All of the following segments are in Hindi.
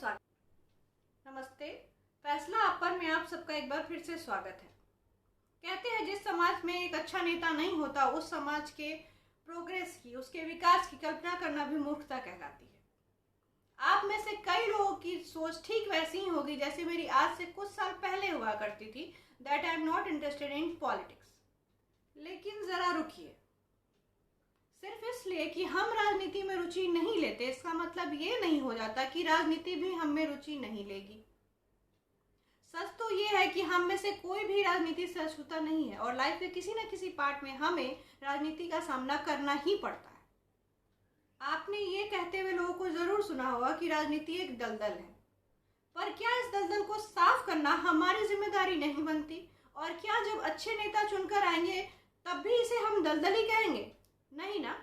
स्वागत। नमस्ते। फैसला आप पर में आप सबका एक बार फिर से स्वागत है। कहते हैं जिस समाज में एक अच्छा नेता नहीं होता उस समाज के प्रोग्रेस की, उसके विकास की कल्पना करना भी मूर्खता कहलाती है। आप में से कई लोगों की सोच ठीक वैसी ही होगी जैसे मेरी आज से कुछ साल पहले हुआ करती थी, that I am not interested in politics. लेकिन जरा रुकिए, सिर्फ इसलिए कि हम राजनीति में रुचि नहीं लेते इसका मतलब ये नहीं हो जाता कि राजनीति भी हम में रुचि नहीं लेगी। सच तो ये है कि हम में से कोई भी राजनीति से अछूता नहीं है और लाइफ के किसी न किसी पार्ट में हमें राजनीति का सामना करना ही पड़ता है। आपने ये कहते हुए लोगों को जरूर सुना होगा कि राजनीति एक दलदल है, पर क्या इस दलदल को साफ करना हमारी जिम्मेदारी नहीं बनती? और क्या जब अच्छे नेता चुनकर आएंगे तब भी इसे हम दलदल ही कहेंगे? नहीं ना।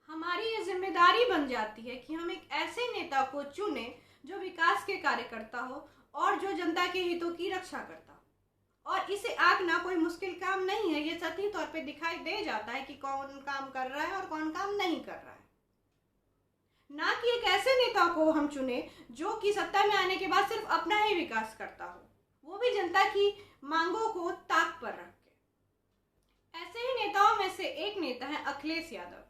हमारी ये जिम्मेदारी बन जाती है कि हम एक ऐसे नेता को चुने जो विकास के कार्य करता हो और जो जनता के हितों की रक्षा करता हो। और इसे आंकना कोई मुश्किल काम नहीं है, ये सटीक तौर पे दिखाई दे जाता है कि कौन काम कर रहा है और कौन काम नहीं कर रहा है। ना कि एक ऐसे नेता को हम चुने जो कि सत्ता में आने के बाद सिर्फ अपना ही विकास करता हो, वो भी जनता की मांगों को ताक पर रख के। ऐसे ही नेताओं में से एक नेता है अखिलेश यादव।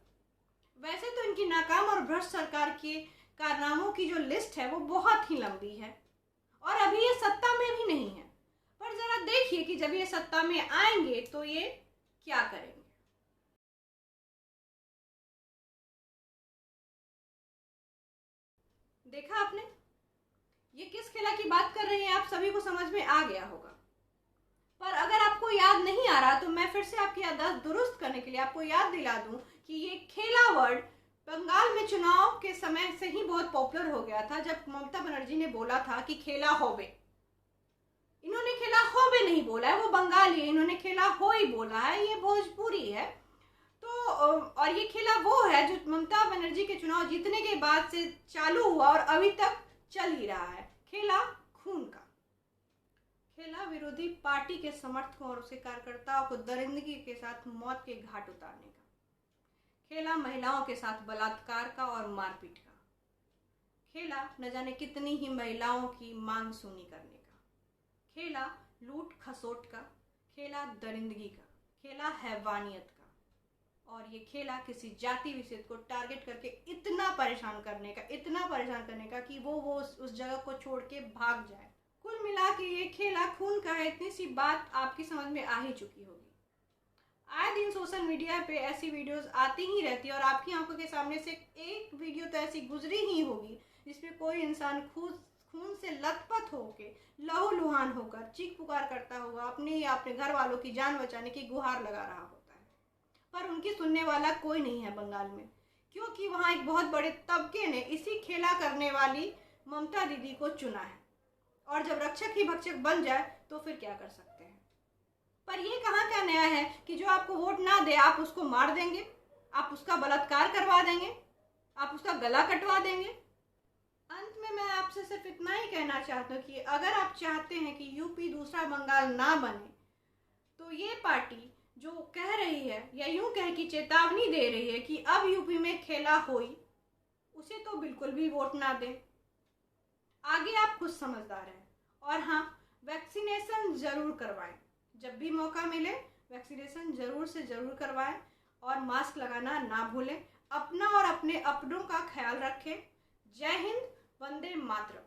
वैसे तो इनकी नाकाम और भ्रष्ट सरकार के कारनामों की जो लिस्ट है वो बहुत ही लंबी है और अभी ये सत्ता में भी नहीं है, पर जरा देखिए कि जब ये सत्ता में आएंगे तो ये क्या करेंगे। देखा आपने, ये किस खेला की बात कर रही है आप सभी को समझ में आ गया होगा। पर अगर आपको याद नहीं आ रहा तो मैं फिर से आपकी याददाश्त दुरुस्त करने के लिए आपको याद दिला दूं कि ये खेला वर्ड बंगाल में चुनाव के समय से ही बहुत पॉपुलर हो गया था, जब ममता बनर्जी ने बोला था कि खेला होबे। इन्होंने खेला होबे नहीं बोला है, वो बंगाली है, इन्होंने खेला हो ही बोला है, ये भोजपुरी है। तो और ये खेला वो है जो ममता बनर्जी के चुनाव जीतने के बाद से चालू हुआ और अभी तक चल ही रहा है। खेला खून का खेला, विरोधी पार्टी के समर्थकों और उसके कार्यकर्ताओं को दरिंदगी के साथ मौत के घाट उतारने का खेला, महिलाओं के साथ बलात्कार का और मारपीट का खेला, न जाने कितनी ही महिलाओं की मांग सुनी करने का खेला, लूट खसोट का खेला, दरिंदगी का खेला, हैवानियत का। और ये खेला किसी जाति विशेष को टारगेट करके इतना परेशान करने का कि वो उस जगह को छोड़ के भाग जाए। कुल मिला के ये खेला खून का है, इतनी सी बात आपकी समझ में आ ही चुकी होगी। आए दिन सोशल मीडिया पे ऐसी वीडियोस आती ही रहती है और आपकी आंखों के सामने से एक वीडियो तो ऐसी गुजरी ही होगी जिसमें कोई इंसान खून से लथपथ होके लहूलुहान होकर चीख पुकार करता हुआ अपने घर वालों की जान बचाने की गुहार लगा रहा होता है। पर उनकी सुनने वाला कोई नहीं है बंगाल में, क्योंकि वहाँ एक बहुत बड़े तबके ने इसी खेला करने वाली ममता दीदी को चुना है और जब रक्षक ही भक्षक बन जाए तो फिर क्या कर सकते हैं। पर ये कहाँ का नया है कि जो आपको वोट ना दे आप उसको मार देंगे, आप उसका बलात्कार करवा देंगे, आप उसका गला कटवा देंगे। अंत में मैं आपसे सिर्फ इतना ही कहना चाहता हूँ कि अगर आप चाहते हैं कि यूपी दूसरा बंगाल ना बने तो ये पार्टी जो कह रही है या यूं कह कि चेतावनी दे रही है कि अब यूपी में खेला होई, उसे तो बिल्कुल भी वोट ना दें। आगे आप खुद समझदार हैं। और हाँ, वैक्सीनेशन जरूर करवाएं, जब भी मौका मिले वैक्सीनेशन जरूर से जरूर करवाएं और मास्क लगाना ना भूलें। अपना और अपने अपनों का ख्याल रखें। जय हिंद, वंदे मातरम।